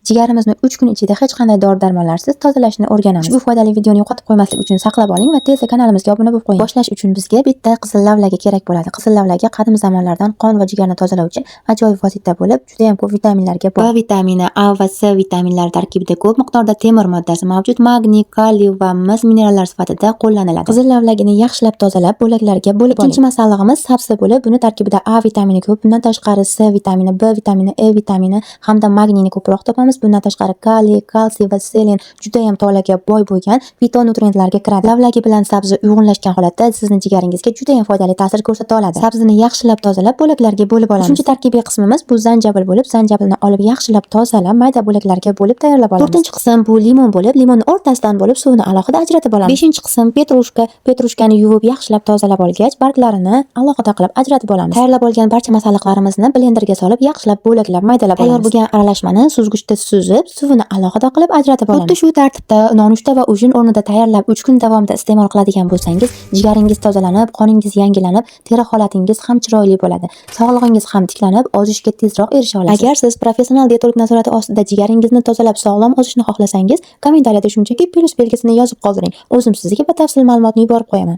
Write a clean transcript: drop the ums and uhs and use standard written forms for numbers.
Jigarimizni 3 kun ichida hech qanday dori-darmonlarsiz tozalashni o'rganamiz. Ushbu foydali videoni yo'qotib qo'ymaslik uchun saqlab oling va tezda kanalimizga obuna bo'lib qo'ying. Boshlash uchun bizga bitta qizil lavlagi kerak bo'ladi. Qizil lavlagi qadim zamonlardan qon va jigarni tozalovchi ajoyib vosita bo'lib, juda ham ko'p vitaminlarga boy. B vitamini, A va C vitaminlari tarkibida ko'p miqdorda temir moddasi mavjud, magniy, kaliy va mis minerallar sifatida qo'llaniladi. Qizil lavlagini yaxshilab tozalab, bo'laklarga bo'lib oling. Ikkinchi masallig'imiz sabzi bo'lib, buni tarkibida A vitamini ko'p, bundan tashqari C vitamini, B vitamini, E vitamini hamda magniyni ko'proq topamiz. Bundan tashqari kaliy, kalsiy va selen juda ham tolaga boy bo'lgan fitonutrientlarga kiradi. Lavlagi bilan sabzi uyg'unlashgan holatda sizni jigaringizga juda ham foydali ta'sir ko'rsata oladi. Sabzini yaxshilab tozalab, bo'laklarga bo'lib olamiz. Uchinchi tarkibiy qismimiz bu zanjabil bo'lib, zanjabilni olib yaxshilab tozalab, mayda bo'laklarga bo'lib tayyorlab olamiz. To'rtinchi qism bu limon bo'lib, limonni o'rtasidan bo'lib suvini alohida ajratib olamiz. Beshinchi qism petrushka, petrushkani yuvib yaxshilab tozalab olgach, barglarini alohida qilib ajratib olamiz. Tayyorlab olgan barcha masalliqlarimizni blenderga solib, yaxshilab bo'laklab maydalab olamiz. Tayyor bo'lgan aralashmani suzgichda suzib, suvini alohida qilib ajratib olamiz. Xuddi shu tartibda nonushta va ujin o'rnida tayyorlab 3 kun davomida iste'mol qiladigan bo'lsangiz, jigaringiz tozalanib, qoningiz yangilanib, teri holatingiz ham chiroyli bo'ladi. Sog'lig'ingiz ham tiklanib, ozishga tezroq erisha olasiz. Agar siz professional dietorg nazorati ostida jigaringizni tozalab, sog'lom ozishni xohlasangiz, kommentariyada shunchaki plus belgisini yozib qoldiring. O'zim sizga batafsil ma'lumotni yuborib qo'yaman.